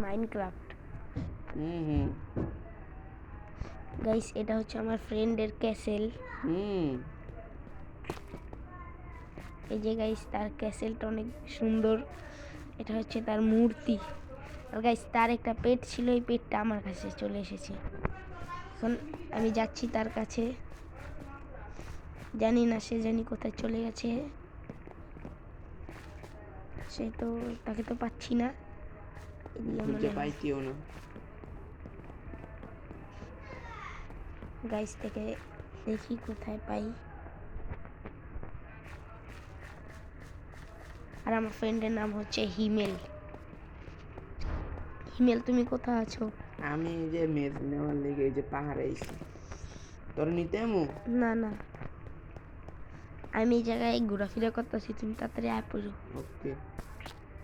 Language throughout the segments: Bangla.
মাইনক্রাফট। গাইস এটা হচ্ছে আমার ফ্রেন্ডের ক্যাসেল। এই যে গাইস তার ক্যাসেলটা অনেক সুন্দর, এটা হচ্ছে তার মূর্তি। আর গাইস তার একটা পেট ছিল, এই পেটটা আমার কাছে চলে এসেছে। এখন আমি যাচ্ছি তার কাছে, জানি না সে জানি কোথায় চলে গেছে। সে তো তাকে তো পাচ্ছি না, পাইতিও না। গাইস থেকে দেখি কোথায় পাই। আর আমার ফ্রেন্ডের নাম হচ্ছে হিমেল। হিমেল তুমি কোথায় আছো? আমি যে মেজ নেওয়ার লেগে এই যে পাহাড়ে এসেছি। তোর নিতে আমু? না না, আমি এই জায়গায় ঘোরাফেরা করতেছি, তুমি তাড়াতাড়ি আয় পড়ো। ওকে,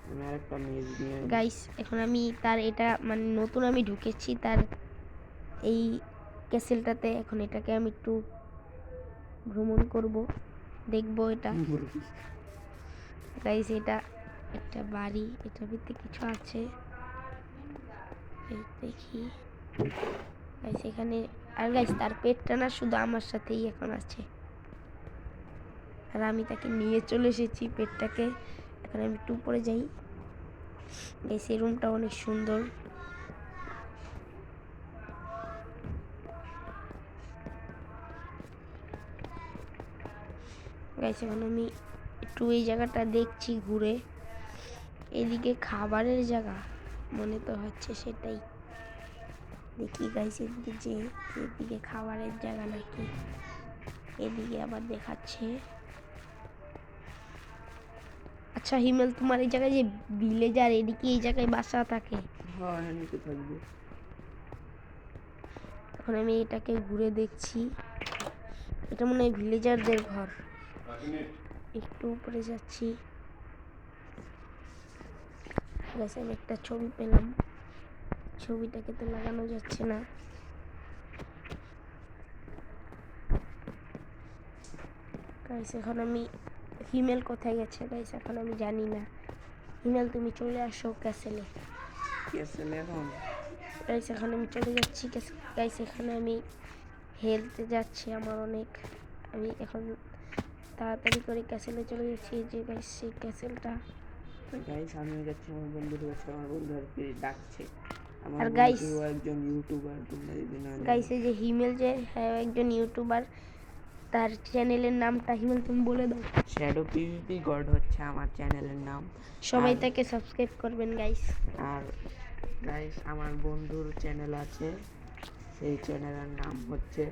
আমি আরেকটা মেজ নিয়ে গাইস এখন আমি তার এটা মানে নতুন আমি ঢুকেছি তার এই ক্যাসেলটাতে। এখন এটাকে আমি একটু ভ্রমণ করব, দেখব এটা। গাইস এটা একটা বাড়ি, এটার ভিতরে কিছু আছে দেখি। গাইস এখানে আর গাইস তার পেটটা না শুধু আমার সাথেই এখন আছে, আর আমি তাকে নিয়ে চলে এসেছি পেটটাকে। এখন আমি একটু উপরে যাই। গাইস এই রুমটা অনেক সুন্দর। গাইস এখন আমি একটু এই জায়গাটা দেখছি ঘুরে, এদিকে খাবারের জায়গা মনে তো হচ্ছে, সেটাই দেখি। গাইস এদিকে যে এদিকে খাবারের জায়গা নাকি, এদিকে আবার দেখাচ্ছে। আচ্ছা হিমেল, তোমার এই জায়গায় যে ভিলেজার এদিকে এই জায়গায় বাসা থাকে? হ্যাঁ, নিতে থাকবে। এখন আমি এটাকে ঘুরে দেখছি, এটা মনে হয় ভিলেজারদের ঘর। একটু উপরে যাচ্ছি। গাইস আমি একটা ছবি পেলাম, ছবিটাকে তো লাগানো যাচ্ছে না। গাইস এখন আমি হিমেল কোথায় গেছে গাইস এখন আমি জানি না। হিমেল তুমি চলে আসো ক্যাসেলে। ক্যাসেলে এখন গাইস এখন আমি চলে যাচ্ছি গাইস, এখানে আমি হেলতে যাচ্ছি আমার অনেক। আমি এখন তাড়াতাড়ি করে ক্যাসেলে চলে যাচ্ছি। যে গাইস সেই ক্যাসেলটা। গাইস আমি যাচ্ছি আমার বন্ধুর কাছে, আমার বন্ধু আর কি ডাকছে। আর গাইস একজন ইউটিউবার, তোমরা যদি না গাইস এই যে হিমেল যে হ্যাঁ একজন ইউটিউবার, তার চ্যানেলের নামটা হিমেল তুমি বলে দাও। শ্যাডো পিভিপি গড হচ্ছে আমার চ্যানেলের নাম, সবাই তাকে সাবস্ক্রাইব করবেন গাইস। আর গাইস আমার বন্ধুর চ্যানেল আছে, সেই চ্যানেলের নাম হচ্ছে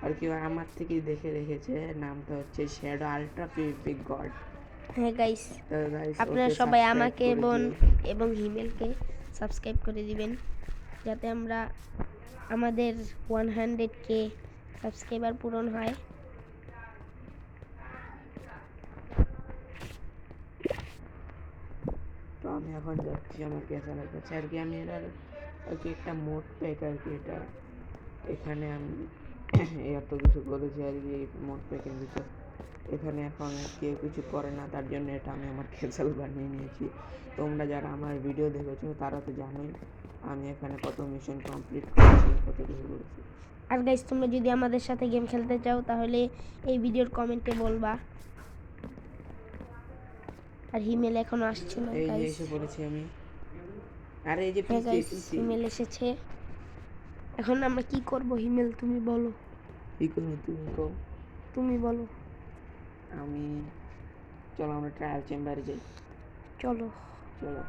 আর কি আমার থেকেই দেখে রেখেছে, নামটা হচ্ছে শ্যাডো আলট্রা পিভিপি গড। হ্যাঁ গাইস আপনারা সবাই আমাকে এবং হিমেলকে সাবস্ক্রাইব করে দিবেন, যাতে আমরা আমাদের 100K সাবস্ক্রাইবার পূরণ হয়। তো আমি এখন যাচ্ছি আমার ক্যাসেলের কাছে আর কি। আমি এটার আর কি একটা মোট প্যাক আর কি, এটা এখানে আমি এত কিছু করেছি আর কি মোট প্যাকের ভিতর। এখানে এখন কেউ কিছু করে না, তার জন্য এটা আমি আমার ক্যাসেল বানিয়ে নিয়েছি। তোমরা যারা আমার ভিডিও দেখেছো তারা তো জানোই আমি এখানে কত মিশন কমপ্লিট করেছি, কত কিছু করেছি। আর গাইস তোমরা যদি আমাদের সাথে গেম খেলতে চাও তাহলে এই ভিডিওর কমেন্টে বলবা। আর হিমেল এখনো আসছে না এই যে গাইস। এসে পড়েছি আমি। আরে এই যে হিমেল এসেছে। এখন আমরা কি করব হিমেল তুমি বলো। কি করবো তুমি কও। তুমি বলো। আমি চলো আমরা ট্রায়াল চেম্বারে যাই। চলো চলো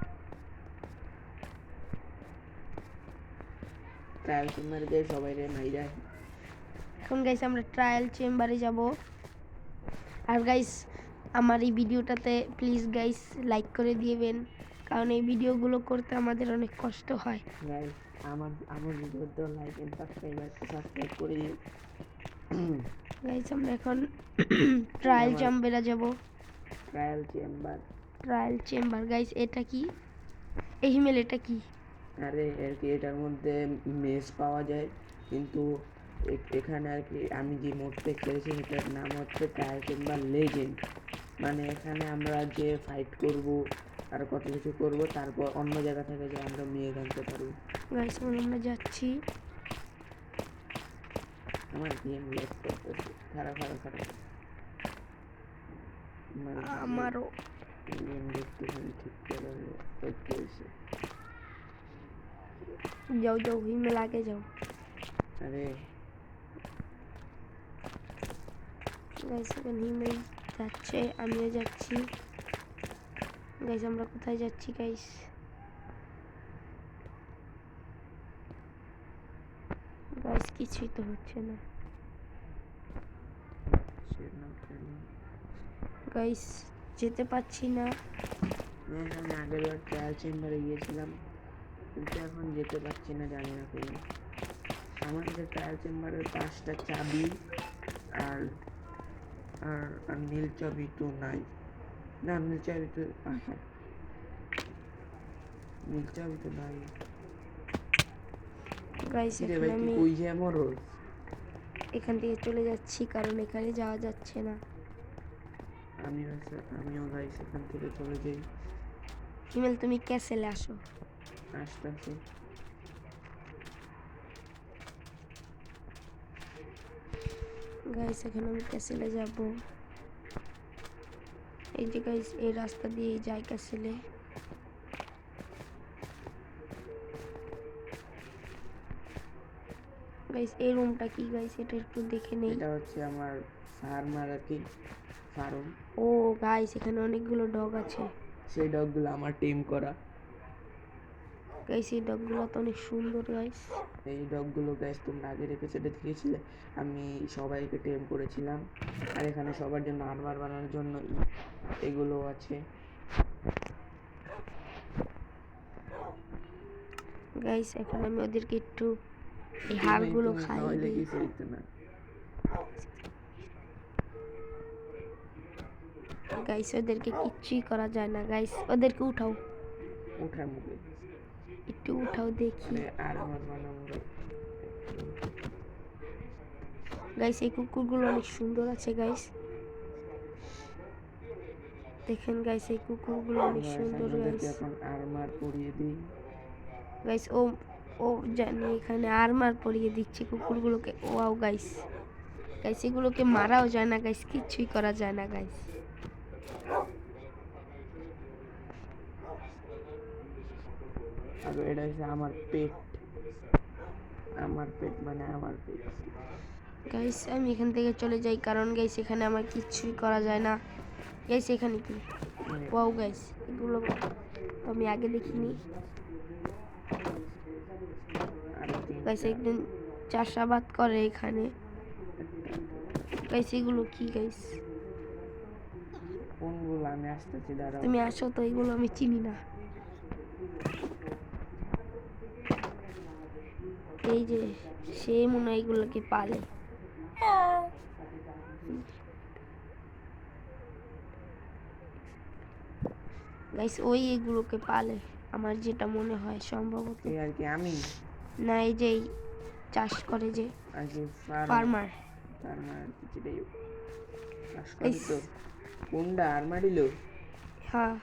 ট্রায়াল চেম্বারে যাই, সবাই রে নাই যায়। এখন গাইস আমরা ট্রায়াল চেম্বারে যাব। আর গাইস আমার এই ভিডিওটাতে প্লিজ গাইস লাইক করে দিবেন, কারণ এই ভিডিওগুলো করতে আমাদের অনেক কষ্ট হয়। গাইস আমার ভিডিওতে লাইক এন্ড সাবস্ক্রাইব করে দিন। গাইস আমরা এখন ট্রায়াল চেম্বারে যাব। ট্রায়াল চেম্বার গাইস এটা কি? এই হিমেল এটা কি? আরে আর কি এটার মধ্যে মেস পাওয়া যায়, কিন্তু এখানে আর কি আমি যে মোডটা খেলেছি সেটার নাম হচ্ছে ট্রায়াল চেম্বার লেজেন্ড। মানে এখানে আমরা যে ফাইট করব আর কত কিছু করবো, তারপর অন্য জায়গা থেকে যে আমরা মেয়ে আনতে পারবো। গাইস আমরা যাচ্ছি। আমার গেম লেট করতেছে, খারাপ খারাপ খারাপ। আমারও গেম একটুখানি ঠিক করে করতে হয়েছে। যাও যাও হিমেল আগে যাও। আরে গাইস এখন হিমেল যাচ্ছে, আমিও যাচ্ছি। গাইস আমরা কোথায় যাচ্ছি গাইস? গাইস কিছুই তো হচ্ছে না গাইস, যেতে পারছি না। আমি আগের বার ট্রায়াল চেম্বারে গিয়েছিলাম, কিন্তু এখন যেতে পারছি না, জানি না কেন। আমার কাছে ট্রায়াল চেম্বারের 5টা চাবি আর আর আর নীল চাবি তো নাই। না নীল চাবি তো নীল চাবি তো নাই। গাইস রে এখন ভাই, তুই আমি কই যে আমার রোজ এখান থেকে চলে যাচ্ছি, কারণ এখানে যাওয়া যাচ্ছে না। আমিও গাইস এখান থেকে চলে যাই। হিমেল তুমি ক্যাসেলে আসো। আসতেছি। গাইস এখন আমি ক্যাসেলে যাব। এই যে গাইস এই রাস্তা দিয়ে যাই ক্যাসেলে। গাইস এই রুমটা কি গাইস, এটা একটু দেখে নেই। এটা হচ্ছে আমার ফার্মার আর কি, ফার্ম। ও গাইস এখানে অনেকগুলো ডগ আছে। সেই ডগগুলো আমার টিম করা। গাইস এই ডগগুলো তো অনেক সুন্দর গাইস। এই ডগগুলো গাইস তোমরা আগের এপিসোডে দেখেছিলে, আমি সবাইকে টেম করেছিলাম। আর এখানে সবার জন্য আর্মার বানানোর জন্য এগুলো আছে। গাইস এখন আমি ওদেরকে একটু এই হাড়গুলো খাইয়ে দিই। গাইস ওদেরকে কিচ্ছুই করা যায় না গাইস, ওদেরকে উঠাও। উঠার মুখে একটু উঠাও দেখি। আর্মার বানাবো গাইস এই কুকুরগুলো অনেক সুন্দর আছে গাইস, দেখেন গাইস এই কুকুরগুলো অনেক সুন্দর গাইস। এখন আর্মার পরিয়ে দিই গাইস ও ও জানি এখানে আর্মার পরিয়ে দিচ্ছে কুকুরগুলোকে। ওয়াও গাইস, গাইস এগুলোকে মারাও যায় না গাইস, কিচ্ছুই করা যায় না গাইস। আর এটা হচ্ছে আমার পেট, আমার পেট মানে আমার পেট। গাইস আমি এখান থেকে চলে যাই, কারণ গাইস এখানে আমার কিচ্ছুই করা যায় না। গাইস এখানে কি, ওয়াও গাইস এগুলো তো আমি আগে দেখিনি। গাইস একদিন চাষাবাদ করে এখানে। গাইস এগুলো কি গাইস? কোনগুলো? আমি আসতেছি, দাঁড়াও। তুমি আসো তো, এগুলো আমি চিনি না। এই যে সে মনে হয় এগুলোকে পালে। গাইস ওই এগুলোকে পালে আমার যেটা মনে হয়, সম্ভবত। এই আর কি আমি না এই যে চাষ করে যে আর কি ফার্মার। ফার্মার যেটাই চাষ করি তো। কোনটা আর্মাডিলো? হ্যাঁ।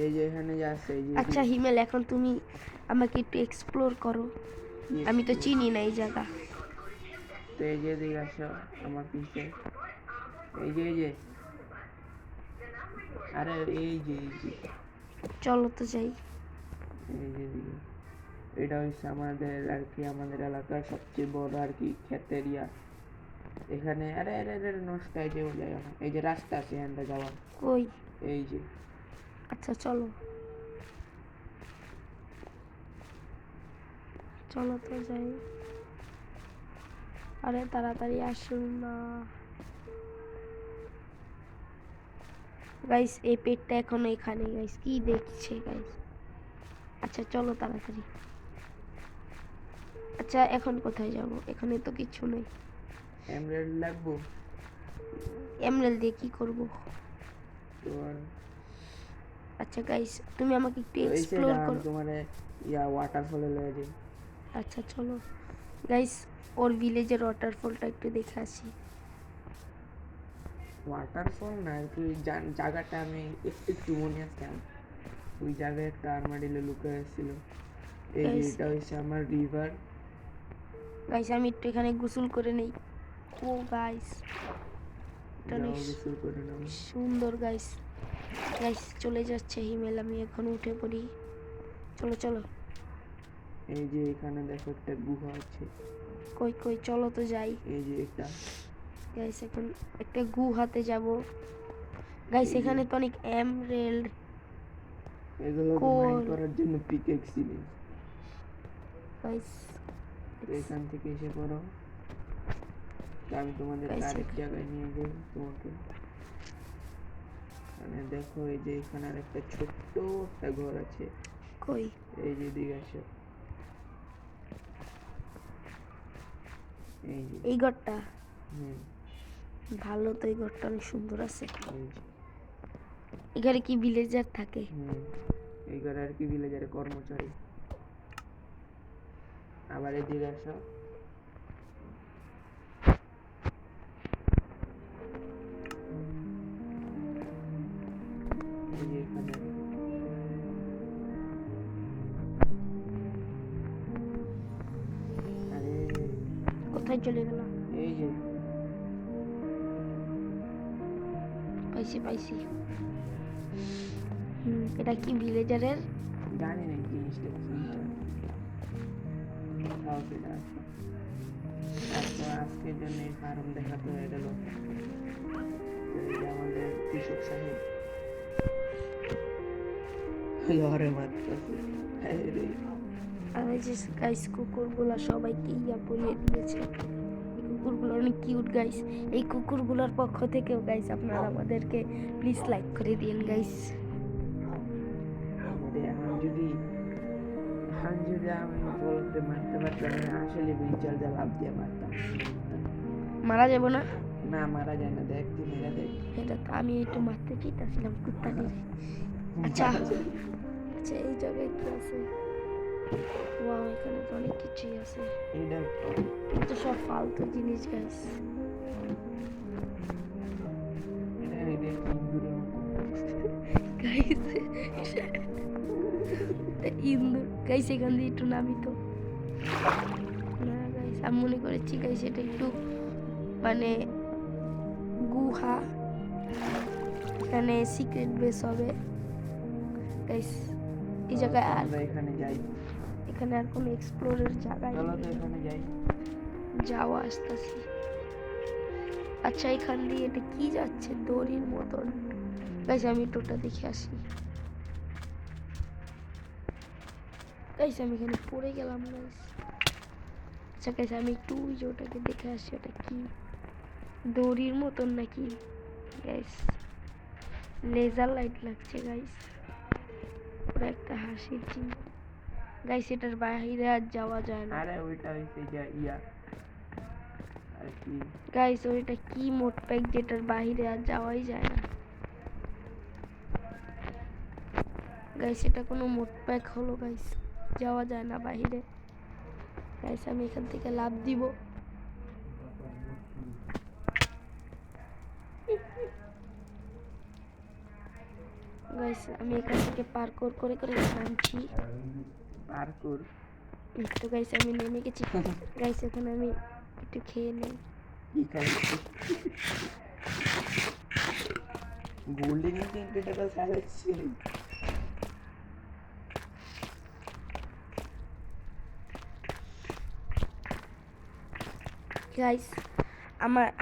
এই যে এখানে যা আছে এই যে। আচ্ছা হিমেল এখন তুমি আমাকে একটু এক্সপ্লোর করো, আমি তো চিনি না এই জায়গা। তো এই যে দিকে আসো আমার পিছে, এই যে আরে এই যে চলো তো যাই। এই যে দিকে, এটা হচ্ছে আমাদের আর কি, আমাদের এলাকার সবচেয়ে বড় আর কি ক্ষেতের ইয়া। এখানে আরে আরে আরে নষ্ট হয়ে যাওয়া যায় না, এই যে রাস্তা আছে এখানটা যাওয়ার। কই? এই যে। আচ্ছা চলো চলো তো যাই। আরে তাড়াতাড়ি আসুন না গাইস, এই পেটটা এখনো এখানে গাইস, কি দেখছে গাইস। আচ্ছা চলো তাড়াতাড়ি। আচ্ছা এখন কোথায় যাব? এখানে তো কিছু নেই। এমরাল্ড লাগবো? এমরাল্ড দিয়ে কি করব? তোমার আচ্ছা গাইস তুমি আমাকে একটু এই যে এক্সপ্লোর করো। তোমার ইয়া ওয়াটারফলে লয়ে যাই। আচ্ছা চলো গাইস, ওর ভিলেজের ওয়াটারফলটা একটু দেখে আসি। ওয়াটারফল না আর কি, ওই জায়গাটা আমি একটু মনে আছে আমার। ওই জায়গায় একটা আর্মাডিলো লুকায় ছিল। এই যে Guys, এটা হচ্ছে আমার রিভার। গাইস আমি একটু এখানে গোসল করে নেই। ও গাইস, এটা যাও অনেক গোসল করে নাও। সুন্দর গাইস। গাইস চলে যাচ্ছে হিমেল, আমি এখন উঠে পড়ি। চলো চলো। এই যে এখানে দেখো একটা গুহা আছে। কই কই চলো তো যাই। এই যে এটা, গাইস এখন একটা গুহাতে যাব। গাইস এই যে এখানে তো অনেক এমরেল্ড। এগুলোকে মাইন কোল। করার জন্য পিকেক্স ছিলেন। গাইস তো এখান থেকে এসে পড়ো, তো আমি তোমাদের Guys, আরেক জায়গায় নিয়ে যাই তোমাকে। মানে দেখো এই যে এখানে আর একটা ছোট্ট একটা ঘর আছে। কই? এই যে দিকে আসো, এই যে। এই ঘরটা হুম, ভালো তো, এই ঘরটা অনেক সুন্দর আছে। এই যে। এখানে কি ভিলেজার থাকে? হুম, এই ঘরে আর কি ভিলেজারের কর্মচারী। আবার এদিকে আসো, এই যে এখানে। আরে কোথায় চলে গেল? এই যে পাইছি পাইছি। এটা কি ভিলেজারের? জানি না জিনিসটা কি, তাও সেটা আছে। তারপর আজকের জন্য এই ফার্ম দেখাতে হয়ে গেল। তো এই যে আমাদের কৃষক সাহেব লড়ে মারতেছে। আর এই যে গাইস কুকুরগুলো সবাইকে ইয়া পরিয়ে দিয়েছে। এই কুকুরগুলো অনেক কিউট গাইস। এই কুকুরগুলোর পক্ষ থেকেও গাইস আপনারা আমাদেরকে প্লিজ লাইক করে দিন গাইস। এখন যদি আমি বলতে মারতে পারতাম, আমি আসলে হুইলচেয়ার দিয়ে লাফ দিয়ে মারতাম। মারা যাব না? না, মারা যায় না, দেখ তুই মেরে দেখ। এটা তো আমি একটু মারতে চাইতেছিলাম কুত্তাটির। আচ্ছা আচ্ছা, এই জায়গায় কি আছে? ওয়াও, এখানে তো অনেক কিছুই আছে। এটা কিন্তু সব ফালতু জিনিস গাইস। এটা ইঁদুরের মতো। গাইস ইন্দুর গাইস, এখান দিয়ে একটু নামি তো। না গাইস, আমি মনে করেছি গাইস এটা একটু মানে গুহা, এখানে সিক্রেট বেস হবে গাইস। এই জায়গায় আর আমরা এখানে যাই, এখানে আর কোনো এক্সপ্লোরের জায়গা চলো তো এখানে যাই। যাওয়া আসতেছি। আচ্ছা এখান দিয়ে এটা কি যাচ্ছে দড়ির মতন? গাইস আমি একটু ওটা দেখে আসি। গাইস আমি এখানে পড়ে গেলাম গাইস। আচ্ছা গাইস আমি একটু ওই যে ওটাকে দেখে আসি, ওটা কি দড়ির মতন নাকি গাইস? লেজার লাইট লাগছে গাইস, পুরো একটা হাসির চিহ্ন গাইস। এটার বাইরে আর যাওয়া যায় না। আরে ওইটা হইছে যে ইয়া আর কি, গাইস ওইটা কি মোট প্যাক যেটার বাইরে আর যাওয়াই যায় না গাইস। এটা কোনো মোট প্যাক হলো গাইস, যাওয়া যায় না বাইরে গাইস। আমি এখান থেকে লাফ দিব। গাইস আমি এখান থেকে পার্কোর করে করে নামছি। পার্কুর। তো গাইস আমি নেমে গেছি গাইস। এখানে আমি একটু খেয়ে নেই। কি খাই? গোল্ডেন ইনক্রেডিবল খাচ্ছি। গাইস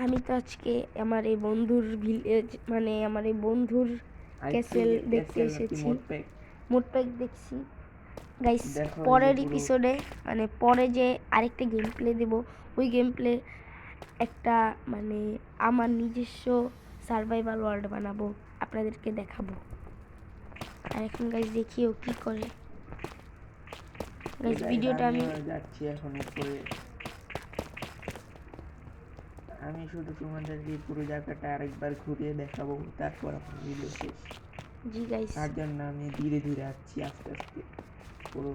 আমি তো আজকে আমার এই বন্ধুর ভিলেজ মানে আমার এই বন্ধুর ক্যাসেল দেখতে এসেছি। মোট প্যাক দেখছি গাইস। দেখো পরের এই যে পুরো- এপিসোডে মানে পরে যে আরেকটা গেম প্লে দেবো, ওই গেম প্লে একটা মানে আমার নিজস্ব সার্ভাইভাল ওয়ার্ল্ড বানাবো, আপনাদেরকে দেখাবো। আর এখন গাইস দেখিও কি করে গাইস। ভিডিওটা আমি যাচ্ছি এখন উপরে। আমি শুধু তোমাদেরকে পুরো জায়গাটা আরেকবার ঘুরিয়ে দেখাবো, তারপর আমার ভিডিও শেষ। জি গাইস তার জন্য আমি ধীরে ধীরে আসছি, আস্তে আস্তে পুরো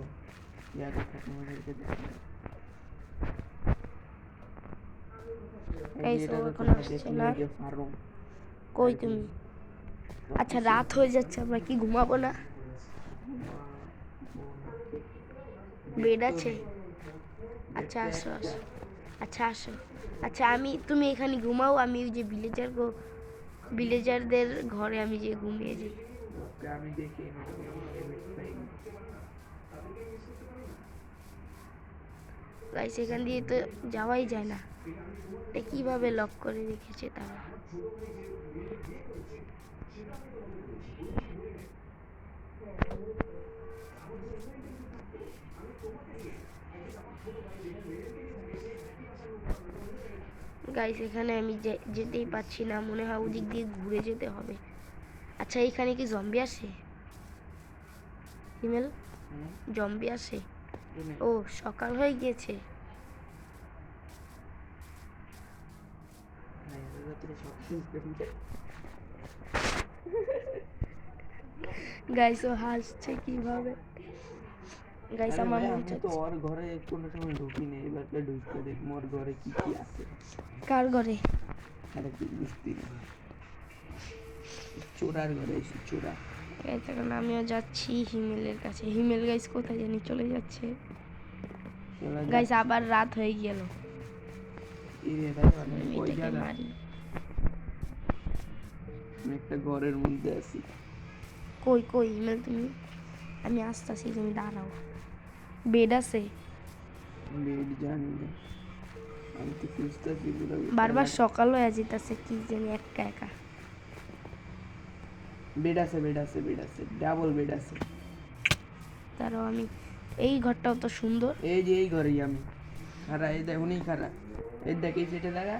জায়গাটা তোমাদেরকে দেখাবো। গাইস ও এখন আসছে না। ফার্ম কই তুমি? আচ্ছা রাত হয়ে যাচ্ছে, আমরা কি ঘুমাবো না? বেড আছে? আচ্ছা আসো আসো। আচ্ছা আসো। আচ্ছা তুমি এখানে ঘুমাও, আমি ওই যে ভিলেজারদের ঘরে আমি যে ঘুমিয়ে যাই। আমি দেখি গাইস এখান দিয়ে তো যাওয়াই যায় না, এটা কিভাবে লক করে রেখেছে তারা? গাইস এখানে আমি যেতেই পাচ্ছি না, মনে হয় ওদিক দিয়ে ঘুরে যেতে হবে। আচ্ছা এখানে কি জম্বি আসে? হিমেল, জম্বি আসে? ও সকাল হয়ে গিয়েছে। গাইস ও হাসছে কিভাবে। গাইস আমার মন তো ওর ঘরে কোনো সময় ঢুকি নেই, এবার ঢুকতে দেখ মোর ঘরে কি কি আছে। কার ঘরে? আরে কি বুঝতি না, চোরার ঘরে এসে চোরা। গাইস এখন আমিও যাচ্ছি হিমেলের কাছে। হিমেল গাইস কোথায় জানি চলে যাচ্ছে। গাইস আবার রাত হয়ে গেল। এটাকে মারি। আমি একটা ঘরের মধ্যে আছি। কই কই হিমেল তুমি? আমি আসতেছি, তুমি দাঁড়াও। বেড আছে? বেড জানি না, আমি তো খুঁজতেছি। বারবার সকাল হয়ে যেতেছে, কি জানি একা একা। বেড আছে, বেড আছে, বেড আছে, ডাবল বেড আছে। তারও আমি এই ঘরটাও তো সুন্দর। এই যে এই ঘরেই আমি খারা, এই দেখ উনি খারা, এই দেখ এই সেটা দেখা,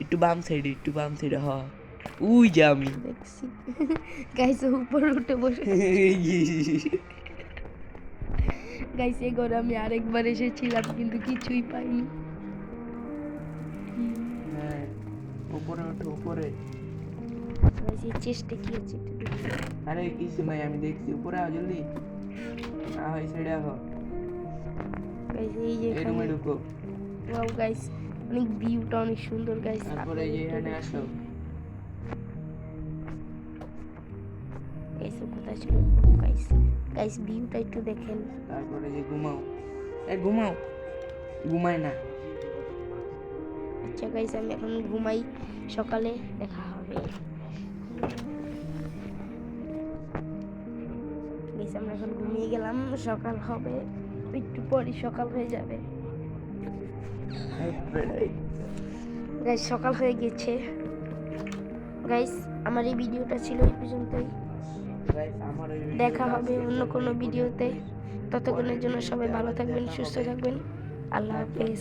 একটু বাম সাইডে, একটু বাম সাইডে। হ উই যে আমি দেখছি। গাইস উপরে উঠে বসে। গাইস এই ঘরে আমি আরেকবার এসেছিলাম কিন্তু কিছুই পাইনি। হ্যাঁ উপরে ওঠো উপরে। গাইস এই চেষ্টা কি আছে? আরে কিছু নাই, আমি দেখছি। উপরে আও জলদি, না হয় সাইডে আহ। গাইস এই যে এই রুমে ঢুকো। ওয়াও গাইস অনেক ভিউটা অনেক সুন্দর গাইস। তারপরে এই যে এখানে আসো। গাইস কোথায় ছিল? গাইস গাইস ভিউটা একটু দেখেন। তারপরে যে ঘুমাও। এ ঘুমাও, ঘুমায় না। আচ্ছা গাইস আমি এখন ঘুমাই, সকালে দেখা হবে। গাইস আমরা এখন ঘুমিয়ে গেলাম, সকাল হবে একটু পরই, সকাল হয়ে যাবে। গাইস সকাল হয়ে গেছে। গাইস আমার এই ভিডিওটা ছিল এই পর্যন্তই। দেখা হবে অন্য কোনো ভিডিওতে। ততক্ষণের জন্য সবাই ভালো থাকবেন, সুস্থ থাকবেন। আল্লাহ হাফেজ।